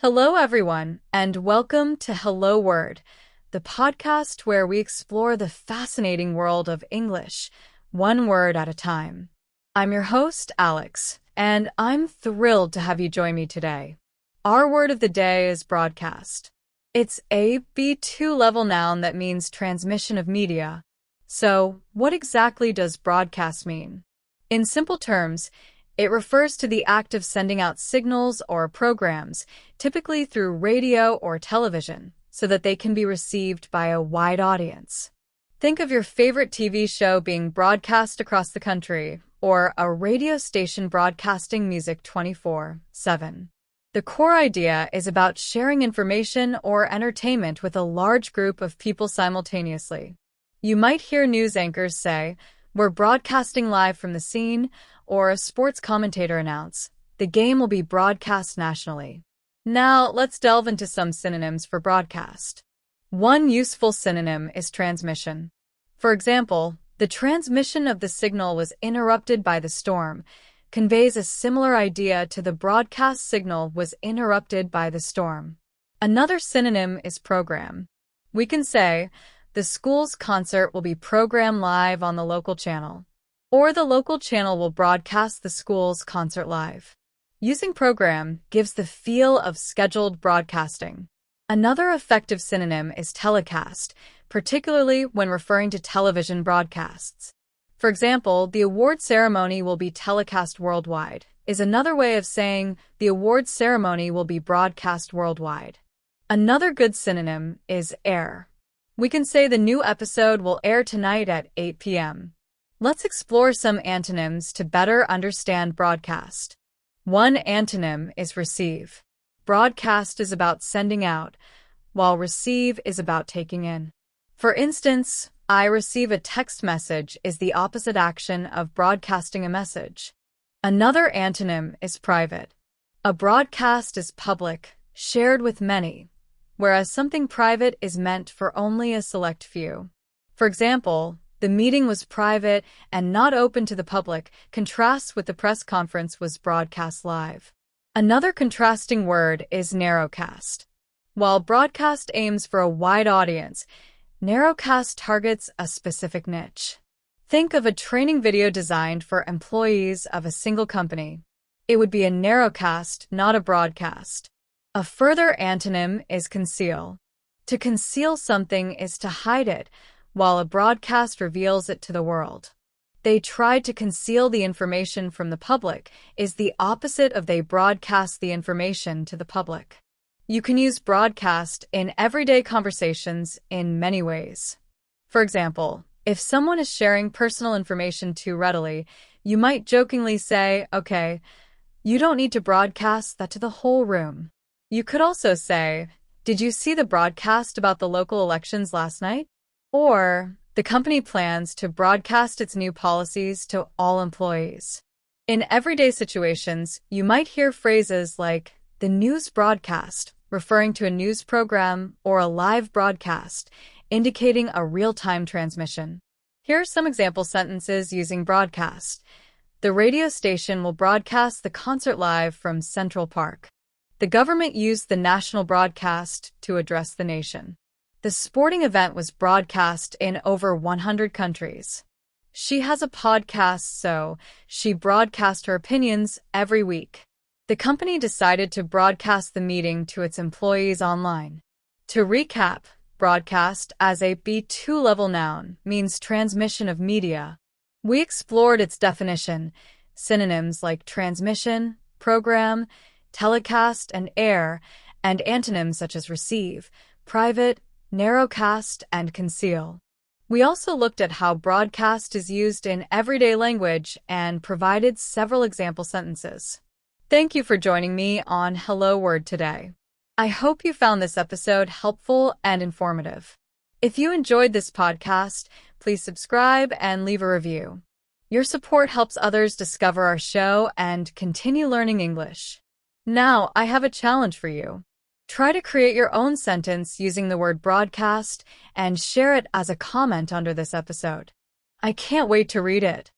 Hello, everyone, and welcome to Hello Word, the podcast where we explore the fascinating world of English, one word at a time. I'm your host, Alex, and I'm thrilled to have you join me today. Our word of the day is broadcast. It's a B2 level noun that means transmission of media. So, what exactly does broadcast mean? In simple terms, it refers to the act of sending out signals or programs, typically through radio or television, so that they can be received by a wide audience. Think of your favorite TV show being broadcast across the country, or a radio station broadcasting music 24/7. The core idea is about sharing information or entertainment with a large group of people simultaneously. You might hear news anchors say, "We're broadcasting live from the scene," or a sports commentator announce, "The game will be broadcast nationally." Now, let's delve into some synonyms for broadcast. One useful synonym is transmission. For example, "The transmission of the signal was interrupted by the storm," conveys a similar idea to "the broadcast signal was interrupted by the storm." Another synonym is program. We can say, "The school's concert will be programmed live on the local channel," or "the local channel will broadcast the school's concert live." Using program gives the feel of scheduled broadcasting. Another effective synonym is telecast, particularly when referring to television broadcasts. For example, "The award ceremony will be telecast worldwide" is another way of saying the award ceremony will be broadcast worldwide. Another good synonym is air. We can say the new episode will air tonight at 8 p.m. Let's explore some antonyms to better understand broadcast. One antonym is receive. Broadcast is about sending out, while receive is about taking in. For instance, "I receive a text message" is the opposite action of broadcasting a message. Another antonym is private. A broadcast is public, shared with many, whereas something private is meant for only a select few. For example, "The meeting was private and not open to the public," contrasts with "the press conference was broadcast live." Another contrasting word is narrowcast. While broadcast aims for a wide audience, narrowcast targets a specific niche. Think of a training video designed for employees of a single company. It would be a narrowcast, not a broadcast. A further antonym is conceal. To conceal something is to hide it, while a broadcast reveals it to the world. "They tried to conceal the information from the public" is the opposite of "they broadcast the information to the public." You can use broadcast in everyday conversations in many ways. For example, if someone is sharing personal information too readily, you might jokingly say, "Okay, you don't need to broadcast that to the whole room." You could also say, "Did you see the broadcast about the local elections last night?" Or, "The company plans to broadcast its new policies to all employees." In everyday situations, you might hear phrases like "the news broadcast," referring to a news program, or "a live broadcast," indicating a real-time transmission. Here are some example sentences using broadcast. "The radio station will broadcast the concert live from Central Park." "The government used the national broadcast to address the nation." "The sporting event was broadcast in over 100 countries." "She has a podcast, so she broadcasts her opinions every week." "The company decided to broadcast the meeting to its employees online." To recap, broadcast as a B2 level noun means transmission of media. We explored its definition, synonyms like transmission, program, telecast, and air, and antonyms such as receive, private, narrowcast, and conceal. We also looked at how broadcast is used in everyday language and provided several example sentences. Thank you for joining me on Hello Word today. I hope you found this episode helpful and informative. If you enjoyed this podcast, please subscribe and leave a review. Your support helps others discover our show and continue learning English. Now, I have a challenge for you. Try to create your own sentence using the word broadcast and share it as a comment under this episode. I can't wait to read it.